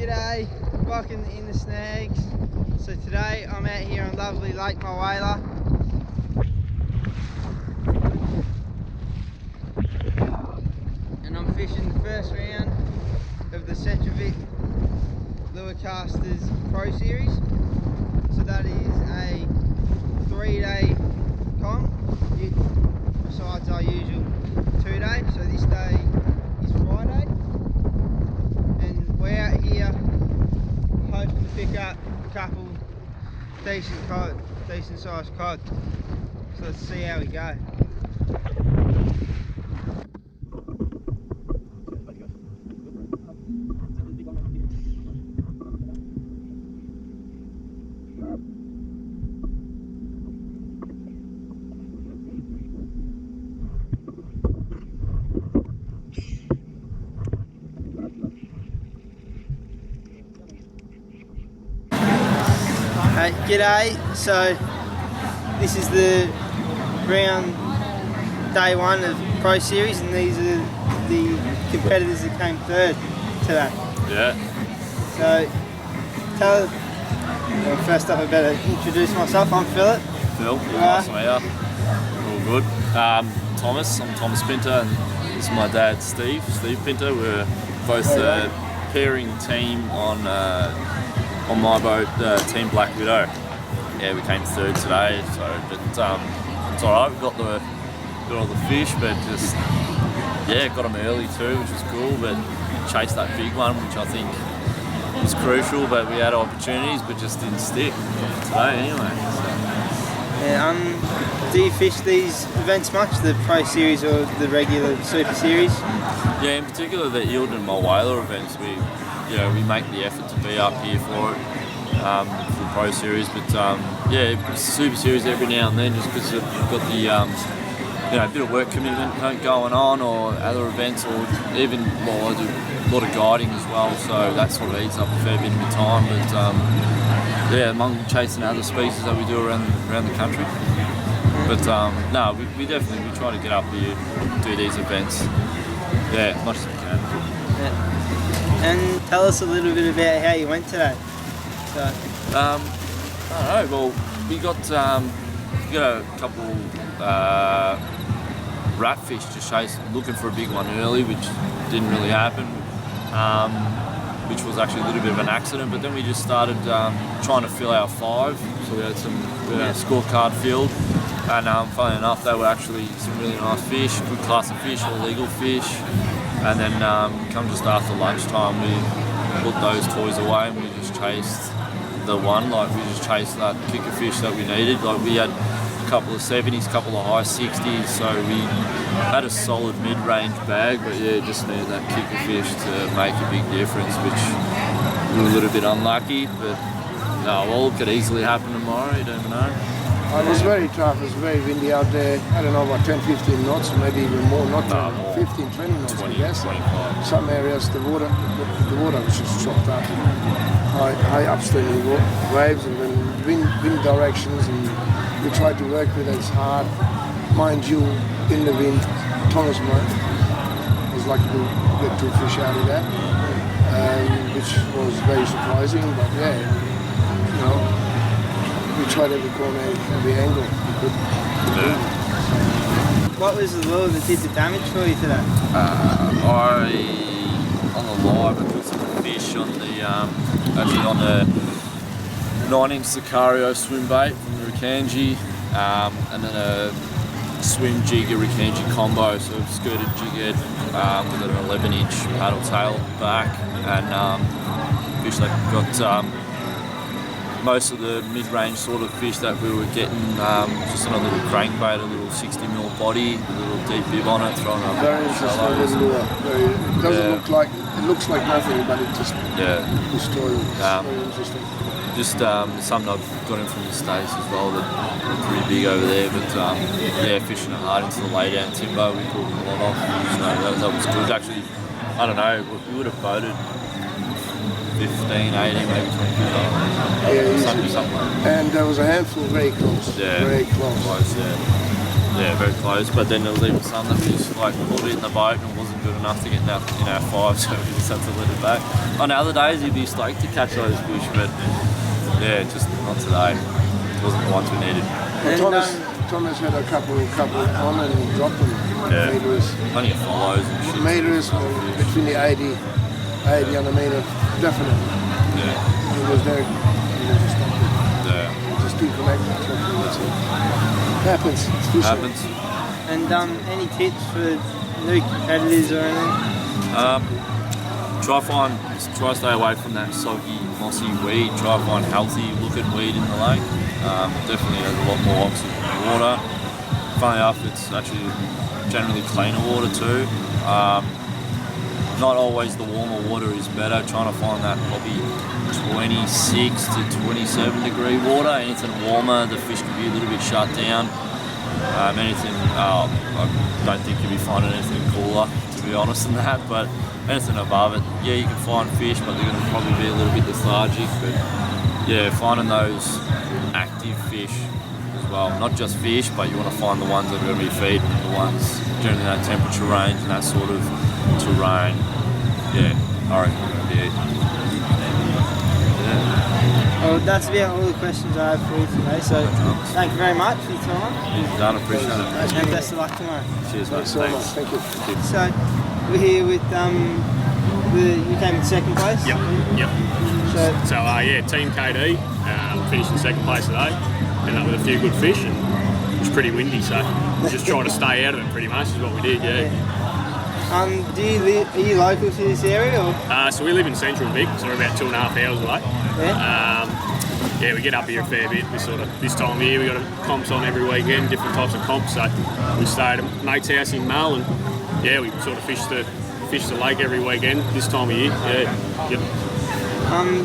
G'day, back in the snags. So today I'm out here on lovely Lake Mulwala. And I'm fishing the first round of the Vic Lure Casters Pro Series. So that is a 3-day comp, besides our usual 2-day. So this day is Friday. And we're out here hoping to pick up a couple decent sized cod. So let's see how we go. G'day, so this is the round day one of Pro Series, and these are the competitors that came third today. Yeah. So well, first up I better introduce myself. I'm Philip. Phil, nice to meet you. All good. Thomas, I'm Thomas Pinter, and this is my dad Steve Pinter. We're both the pairing team on my boat, Team Black Widow. Yeah, we came third today, so but it's alright. We got all the fish, but just got them early too, which was cool. But chased that big one, which I think was crucial. But we had opportunities, but just didn't stick today anyway. So. Yeah, do you fish these events much, the Pro Series or the regular Super Series? Yeah, in particular the Eld and Mulwala events, we make the effort to be up here for it, for the Pro Series, but Super Series every now and then, just because we've got the a bit of work commitment going on, or other events, or even more, I do a lot of guiding as well, so that sort of eats up a fair bit of my time. But among chasing other species that we do around the country. But we definitely try to get up here, do these events, as much as we can. Yeah. And tell us a little bit about how you went today. So. I don't know. Well, we got a couple ratfish just looking for a big one early, which didn't really happen. Which was actually a little bit of an accident. But then we just started trying to fill our five. So we had a scorecard filled, and funnily enough, they were actually some really nice fish, good class of fish, all legal fish. And then come just after lunchtime, we put those toys away and we just chased the one. Like, we just chased that kicker fish that we needed. Like, we had a couple of 70s, a couple of high 60s, so we had a solid mid-range bag, but just needed that kicker fish to make a big difference, which we were a little bit unlucky, but it could easily happen tomorrow, you don't know. It was very tough, it was very windy out there. I don't know, about 10-15 knots, or maybe even more, not 15-20 knots, 20, I guess. 25. Some areas the water was just chopped up. High upstream waves, and then wind directions, and we tried to work with it. It's hard. Mind you, in the wind, Thomas was lucky to get 2 fish out of that, which was very surprising, but we tried every corner, every angle we could. What was the lure that did the damage for you today? On the live, I put some fish on the 9-inch Sicario swim bait from the Rikanji, and then a swim jigger Rikanji combo, so I've skirted jig head with an 11-inch paddle tail back, and fish that got most of the mid-range sort of fish that we were getting, just on a little crankbait, a little 60mm body, a little deep bib on it, throwing up very interesting lure. It looks like nothing, but it just destroys. Very interesting. Just something I've got in from the States as well, that are pretty big over there, but fishing it hard into the laydown timber, we pulled a lot off, so that was good. Actually, I don't know, we would have boated 15, 18, maybe 20 fish. Something. And there was a handful very close. Yeah, very close. Yeah, very close. But then there was even some that we just pulled it in the boat and it wasn't good enough to get in our 5, so we just have to let it back. On other days, he'd be stoked to catch those fish, but yeah, just not today. It wasn't the ones we needed. Well, Thomas had a couple on and he dropped them. Yeah, Meters. plenty of follows and shit. Meters between the 80 and the meter, definitely. Yeah. He was there. He just stopped it. Yeah. Just didn't connect. That's it. Happens. It's fishing. Happens. And any tips for new competitors or anything? Try stay away from that soggy, mossy weed. Try to find healthy looking weed in the lake. Definitely has a lot more oxygen in the water. Funny enough, it's actually generally cleaner water too. Not always the warmer water is better. Trying to find that probably 26 to 27 degree water. Anything warmer, the fish can be a little bit shut down. I don't think you'll be finding anything cooler, to be honest, than that. But anything above it, yeah, you can find fish, but they're going to probably be a little bit lethargic. But yeah, finding those active fish as well. Not just fish, but you want to find the ones that are going to be feeding, the ones generally in that temperature range and that sort of terrain. Yeah, I reckon that'll be it. Well, that's about all the questions I have for you today, so thank you very much for your time. You've done, appreciate it. And best of luck tomorrow. Cheers, mate. Thanks. Thank you. So, we're here with, you came in second place? Yep. So Team KD finished in second place today. Ended up with a few good fish, and it was pretty windy, so just trying to stay out of it pretty much is what we did, yeah. Are you local to this area? Or? So we live in central Vic, so we're about 2.5 hours away. Yeah. We get up here a fair bit. This time of year we got comps on every weekend, different types of comps. So we stayed at a mate's house in Mull, and yeah, we sort of fish the lake every weekend this time of year. Yeah. Yep.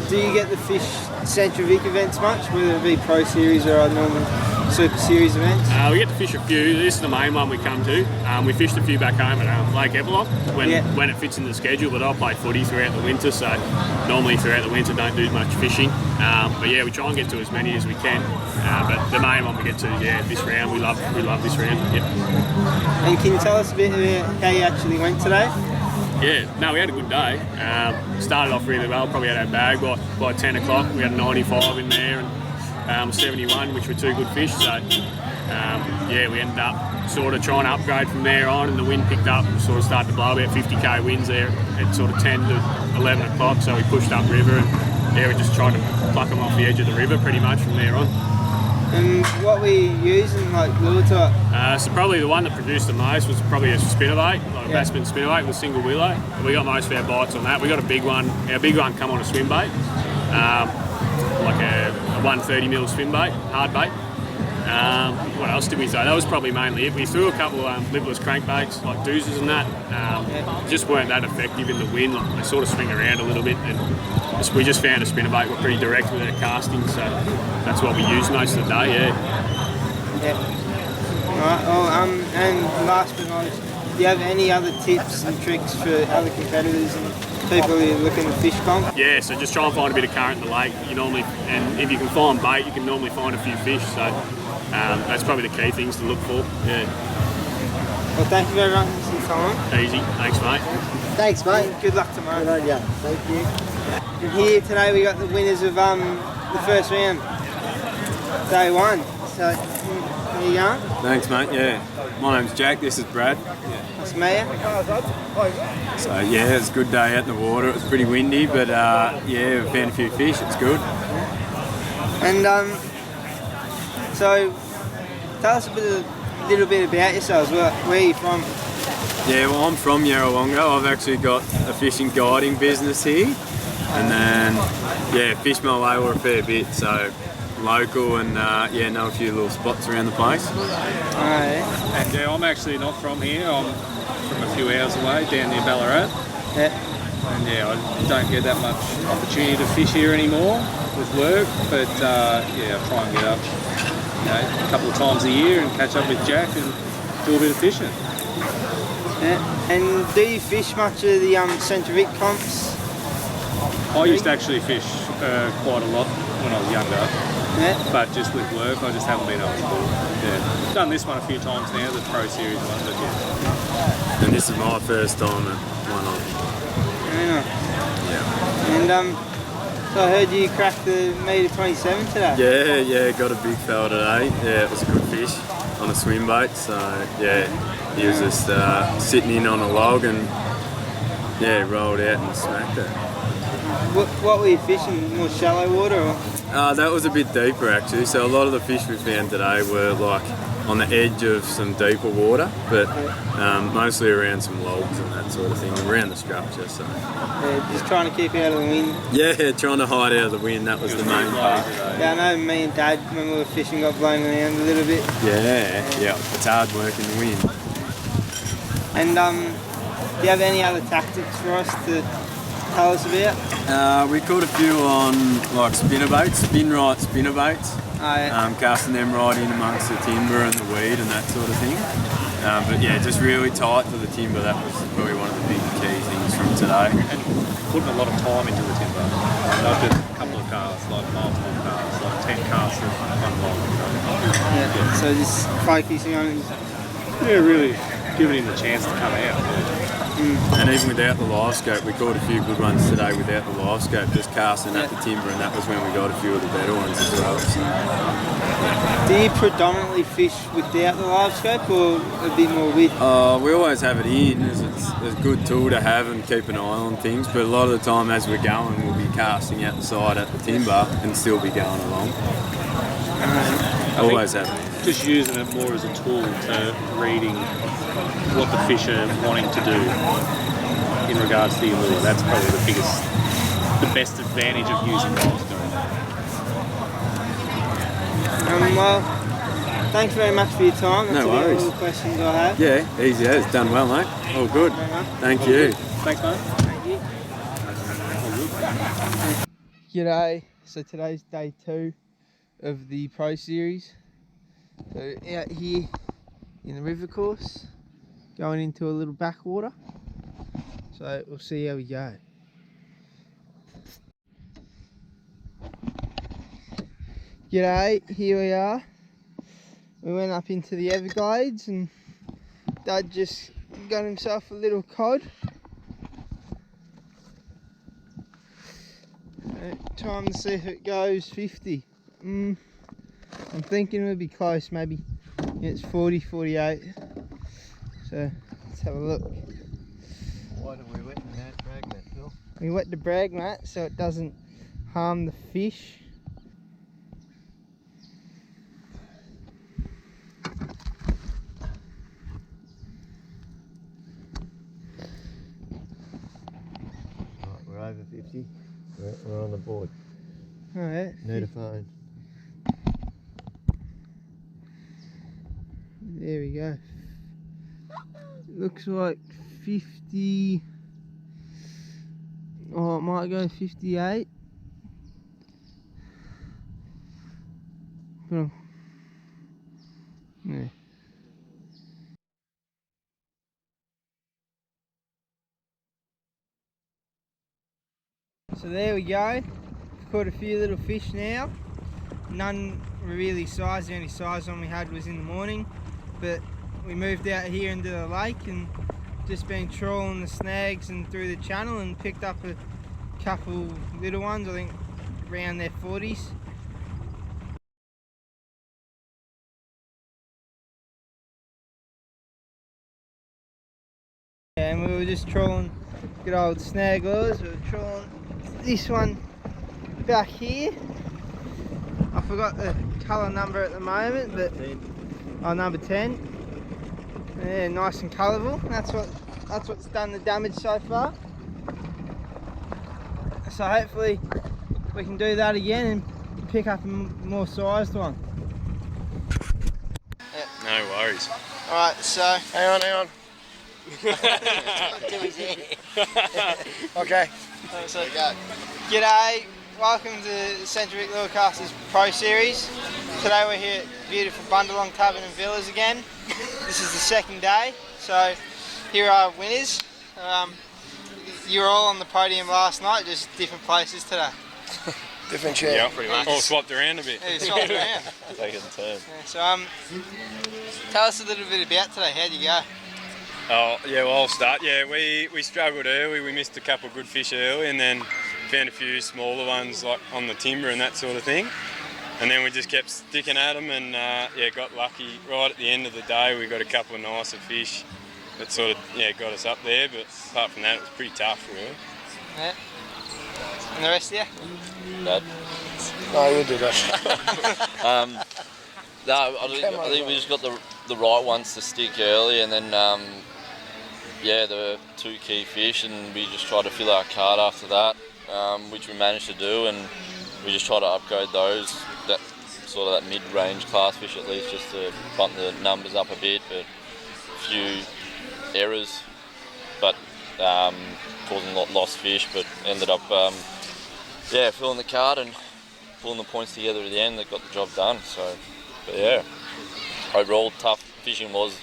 Do you get the fish Central Vic events much, whether it be Pro Series or our normal Super Series events? We get to fish a few. This is the main one we come to. We fished a few back home at Lake Eppalong when it fits in the schedule, but I play footy throughout the winter, so normally throughout the winter don't do much fishing. But yeah, we try and get to as many as we can. But the main one we get to, this round, we love this round. Yep. And can you tell us a bit about how you actually went today? Yeah, no, we had a good day. Started off really well, probably had our bag by 10 o'clock. We had a 95 in there and 71, which were two good fish. So, we ended up sort of trying to upgrade from there on, and the wind picked up and sort of started to blow about 50k winds there at sort of 10 to 11 o'clock. So we pushed upriver and we just tried to pluck them off the edge of the river pretty much from there on. And what were you using, like lure to it? So probably the one that produced the most was probably a spinnerbait, like a bassman spinnerbait with a single willow. We got most of our bites on that. We got a big one. Our big one come on a swim bait, like a 130mm swim bait, hard bait. What else did we throw? That was probably mainly it. We threw a couple of lipless crankbaits, like doozers and that. Just weren't that effective in the wind. Like, they sort of swing around a little bit, and we just found a spinnerbait. We're pretty direct with our casting, so that's what we use most of the day. Yeah. Alright. Well, and last but not least, do you have any other tips and tricks for other competitors and people who are looking to fish comp? Yeah. So just try and find a bit of current in the lake. And if you can find bait, you can normally find a few fish. So that's probably the key things to look for. Yeah. Well, thank you very much for your time. Easy. Thanks, mate. Thanks, mate. Good luck tomorrow. Good idea. Thank you. And here today we got the winners of the first round, day one. So, how you going? Thanks, mate. Yeah. My name's Jack. This is Brad. Nice to meet you. So, yeah, it's a good day out in the water. It was pretty windy, but we found a few fish. It's good. And so, tell us a little bit about yourselves. Where are you from? Yeah, well, I'm from Yarrawonga. I've actually got a fishing guiding business here. And then, fished my way over a fair bit. So, local and, know a few little spots around the place. And I'm actually not from here. I'm from a few hours away, down near Ballarat. And I don't get that much opportunity to fish here anymore with work, but I try and get up a couple of times a year and catch up with Jack and do a bit of fishing. And do you fish much of the Central Vic comps? I used to actually fish quite a lot when I was younger. But just with work, I just haven't been able to do it. Yeah. Done this one a few times now, the Pro Series one, but yeah. And this is my first time at one of them. Yeah. And so I heard you cracked the metre 27 today. Yeah, got a big fella today. Yeah, it was a good fish on a swim bait. So yeah, he was just sitting in on a log and yeah, rolled out and smacked it. What were you fishing? More shallow water or? That was a bit deeper actually. So a lot of the fish we found today were like on the edge of some deeper water, but mostly around some logs and that sort of thing, around the structure. So yeah, just trying to keep out of the wind. Yeah, trying to hide out of the wind. That was the main part. Yeah, I know. Me and Dad, when we were fishing, got blown around a little bit. Yeah. It's hard work in the wind. And do you have any other tactics for us to tell us about? We caught a few on like spinner baits, spin-right spinner baits. Oh, yeah. Casting them right in amongst the timber and the weed and that sort of thing. But yeah, just really tight to the timber. That was probably one of the big key things from today. And putting a lot of time into the timber. Not just a couple of casts, like multiple casts, like 10 casts of one log. Yeah. So just focusing on. Yeah, really giving him the chance to come out. And even without the live scope, we caught a few good ones today without the live scope, just casting at the timber, and that was when we got a few of the better ones as well. So. Do you predominantly fish without the live scope or a bit more with? We always have it in, as it's a good tool to have and keep an eye on things, but a lot of the time as we're going, we'll be casting out the side at the timber and still be going along. Always have it in. Just using it more as a tool to reading what the fish are wanting to do in regards to the lure. That's probably the best advantage of using live scope. Well, thanks very much for your time. That's No worries. all the questions I have. Yeah, easy as. Done well, mate. All good. Thank you. Thanks, mate. Thank you. G'day. So today's day 2 of the Pro Series. So out here in the river course, going into a little backwater. So we'll see how we go. G'day, here we are. We went up into the Everglades and Dad just got himself a little cod. Time to see if it goes 50. I'm thinking it'll be close, maybe it's 40, 48. So let's have a look. Why do we wet that drag net, Phil? We wet the brag mat so it doesn't harm the fish. Right, we're over 50. We're on the board. Alright. Need a phone. There we go. Looks like 50. Oh, it might go 58. But yeah. So there we go. We've caught a few little fish now. None were really sized. The only size one we had was in the morning. But we moved out here into the lake and just been trawling the snags and through the channel and picked up a couple little ones, I think around their 40s. And we were just trawling good old snag lures. We were trawling this one back here. I forgot the colour number at the moment, but number 10. Yeah, nice and colourful. That's what's done the damage so far. So hopefully we can do that again and pick up a more sized one. No worries. Alright, so Hang on. Okay. So g'day, welcome to the Central Vic Lure Casters Pro Series. Today we're here at beautiful Bundalong Tavern and Villas again. This is the second day, so here are winners. You were all on the podium last night, just different places today. Different chair. Yeah, pretty much. All swapped around a bit. Yeah, you swapped around. Taking turn. Yeah, so tell us a little bit about today. How'd you go? Oh, yeah, well, I'll start. Yeah, we struggled early. We missed a couple of good fish early and then found a few smaller ones like on the timber and that sort of thing. And then we just kept sticking at them and yeah, got lucky. Right at the end of the day, we got a couple of nicer fish that sort of got us up there. But apart from that, it was pretty tough, really. Yeah. And the rest of you? Dad? No, you do that. No, I think we just got the right ones to stick early, and then yeah, the 2 key fish, and we just tried to fill our card after that, which we managed to do, and we just try to upgrade those, that sort of that mid-range class fish at least, just to bump the numbers up a bit. But a few errors, but causing lost fish, but ended up yeah, filling the card and pulling the points together at the end. That got the job done. So, but yeah, overall tough fishing was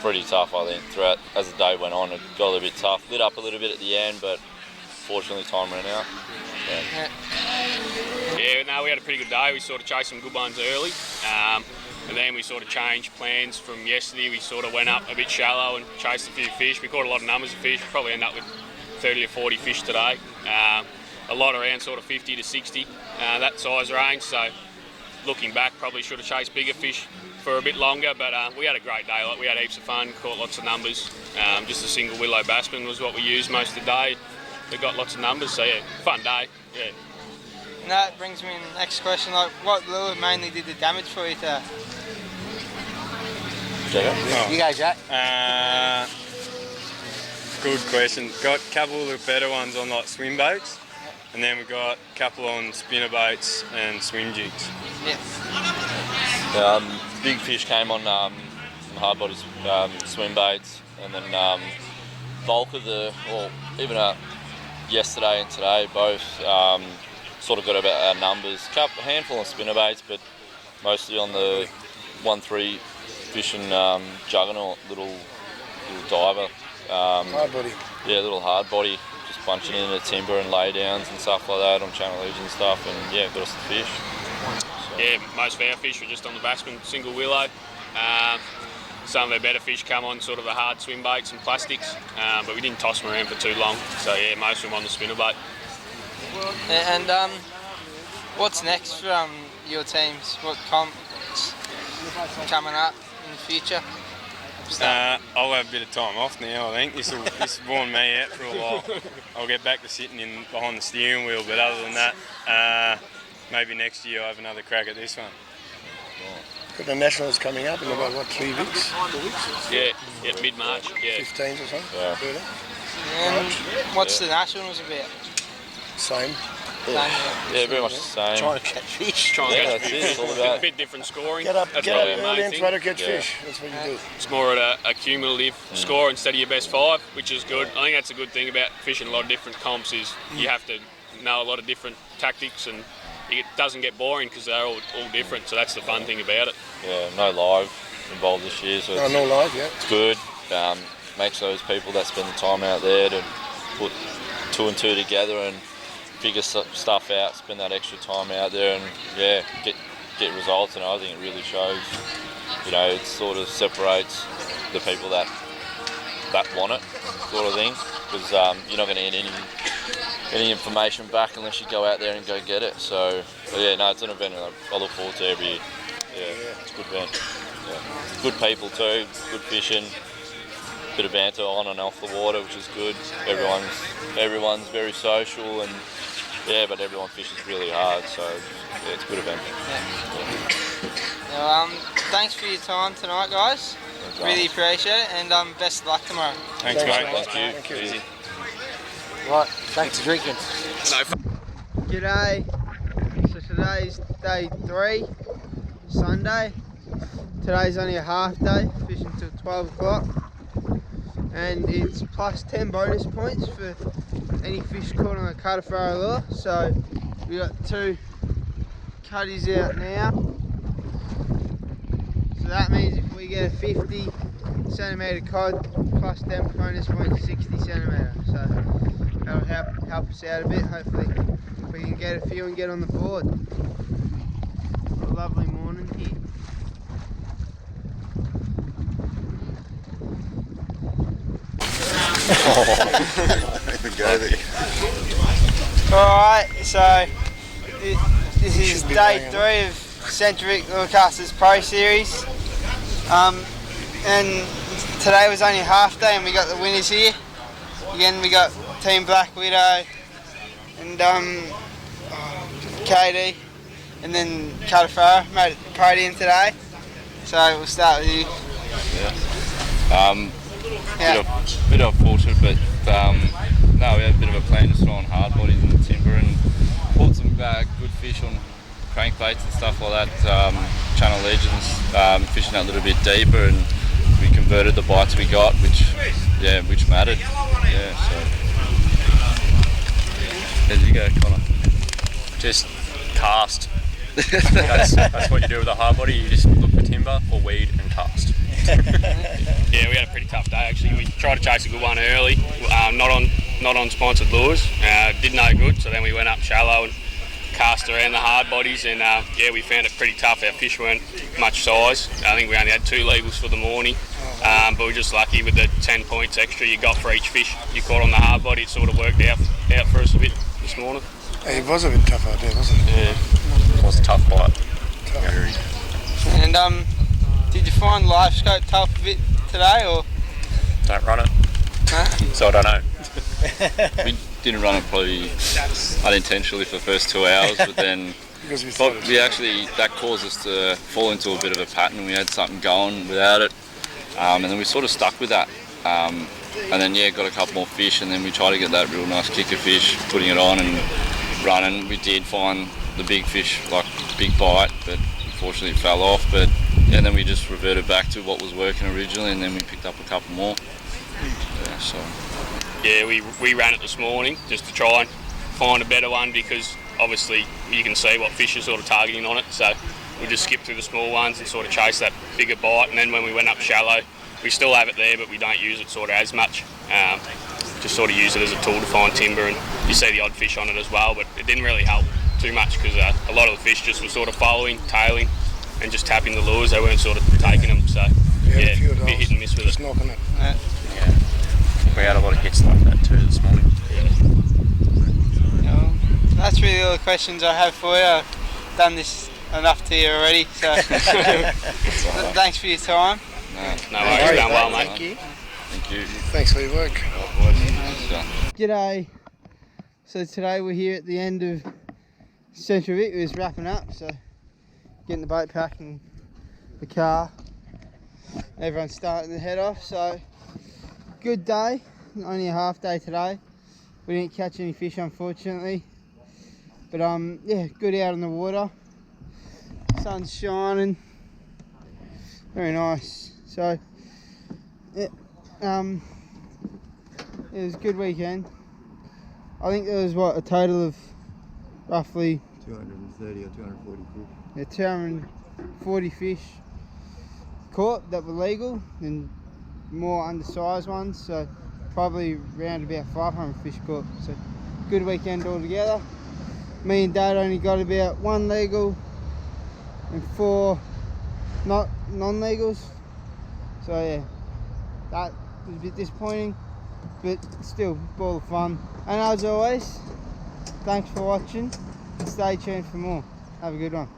pretty tough, I think. Throughout as the day went on, it got a little bit tough. Lit up a little bit at the end, but fortunately time ran out. Yeah, no, we had a pretty good day. We sort of chased some good ones early, and then we sort of changed plans from yesterday. We sort of went up a bit shallow and chased a few fish. We caught a lot of numbers of fish. We probably end up with 30 or 40 fish today. A lot around sort of 50 to 60, that size range. So looking back, probably should have chased bigger fish for a bit longer, but we had a great day. Like, we had heaps of fun, caught lots of numbers. Just a single willow bassman was what we used most of the day. We got lots of numbers, so yeah, fun day. Yeah. And that brings me to the next question. Like, what lure mainly did the damage for you today? You go, Jack. Good question. Got a couple of the better ones on like swim boats, and then we got a couple on spinner boats and swim jigs. Yes. Big fish came on some hard body swim baits, and then bulk of even yesterday and today both sort of got about our numbers. A handful of spinner baits, but mostly on the 1-3 fishing juggernaut, little diver. Hard body. Yeah, little hard body, just bunching in the timber and laydowns and stuff like that on channel leads and stuff, and yeah, got us the fish. So. Yeah, most of our fish were just on the bassman, single willow. Some of our better fish come on sort of the hard swim baits and plastics, but we didn't toss them around for too long. So yeah, most of them on the spinner bait. And what's next from your teams? What comps coming up in the future? I'll have a bit of time off now, I think. This has worn me out for a while. I'll get back to sitting behind the steering wheel, but other than that, maybe next year I'll have another crack at this one. Got the Nationals coming up in about, 3 weeks? 4 weeks? Yeah, mid-March, yeah. 15th or something? Yeah. And what's the Nationals about? Same. Yeah, very much the same. Trying to catch fish. Trying to Yeah, catch that's fish. it. It's all about A bit different scoring. Get up That's probably the early main and thing. try to catch Yeah. fish. That's what you do. It's more at a cumulative score instead of your best 5, which is good. I think that's a good thing about fishing a lot of different comps is you have to know a lot of different tactics, and it doesn't get boring because they're all different. So that's the fun thing about it. Yeah, no live involved this year, so No live, yeah. it's good. Makes those people that spend the time out there to put 2 and 2 together and figure stuff out, spend that extra time out there, and yeah, get results. And I think it really shows. You know, it sort of separates the people that want it, sort of thing, because you're not going to get any information back unless you go out there and go get it. So, but yeah, no, it's an event I look forward to every year. Yeah, it's a good event. Yeah. Good people too, good fishing, bit of banter on and off the water, which is good. Everyone's very social, and yeah, but everyone fishes really hard, so yeah, it's a good event. Well, thanks for your time tonight, guys. Really appreciate it, and best of luck tomorrow. Thanks, mate. Thank you. Easy. Right, thanks for drinking. G'day. So today's day 3, Sunday. Today's only a half day, fishing till 12 o'clock. And it's plus 10 bonus points for any fish caught on a Cutter lure. So we got 2 cutties out now. So that means if we get a 50 centimetre cod, plus 10 bonus points, 60 centimetre. So that'll help us out a bit. Hopefully we can get a few and get on the board. What a lovely morning here. Alright, so this is day 3 of Central Vic Lure Casters Pro Series. And today was only half day and we got the winners here. Again, we got Team Black Widow and Katie, and then Catafara made it the podium today. So we'll start with you. Bit unfortunate, but no, we had a bit of a plan to throw on hard bodies in the timber and caught some good fish on crankbaits and stuff like that. Channel Legends, fishing that a little bit deeper, and we converted the bites we got, which mattered. Yeah, so there you go, Connor. Just cast. That's what you do with a hard body. You just look for timber or weed and cast. Yeah, we had a pretty tough day actually. We tried to chase a good one early, not on sponsored lures. Did no good, so then we went up shallow and cast around the hard bodies, and yeah, we found it pretty tough. Our fish weren't much size. I think we only had 2 legals for the morning, but we were just lucky with the 10 points extra you got for each fish you caught on the hard body. It sort of worked out for us a bit this morning. It was a bit tough out there, wasn't it? Yeah, It was a tough bite. And did you find live scope tough a bit today, or? Don't run it. Huh? So I don't know. We didn't run it probably unintentionally for the first 2 hours, but then Because we thought that caused us to fall into a bit of a pattern. We had something going without it, and then we sort of stuck with that. And then got a couple more fish, and then we tried to get that real nice kicker fish, putting it on and running. We did find the big fish, like big bite, but unfortunately it fell off. But and then we just reverted back to what was working originally, and then we picked up a couple more. Yeah, so. Yeah, we ran it this morning just to try and find a better one, because obviously you can see what fish are sort of targeting on it. So we just skipped through the small ones and sort of chased that bigger bite. And then when we went up shallow, we still have it there, but we don't use it sort of as much. Just sort of use it as a tool to find timber, and you see the odd fish on it as well, but it didn't really help too much because a lot of the fish just were sort of following, tailing, and just tapping the lures. They weren't sort of taking them, so yeah, a bit hit and miss with just it. knocking it. Yeah. We had a lot of hits like that too this morning. That's really all the questions I have for you. I've done this enough to you already, so thanks for your time. No worries, done well, mate. Thank you. Thank you. Thanks for your work. G'day. So today we're here at the end of Central Vic. It was wrapping up, so getting the boat pack and the car. Everyone's starting to head off, so good day. Only a half day today. We didn't catch any fish, unfortunately, but yeah, good out in the water. Sun's shining, very nice. So yeah, it was a good weekend. I think there was a total of roughly 230 or 240 fish. Yeah, 240 fish caught that were legal, and more undersized ones, so probably around about 500 fish caught. So good weekend altogether. Me and Dad only got about 1 legal and 4 non-legals. So yeah, that was a bit disappointing, but still ball of fun. And as always, thanks for watching. Stay tuned for more. Have a good one.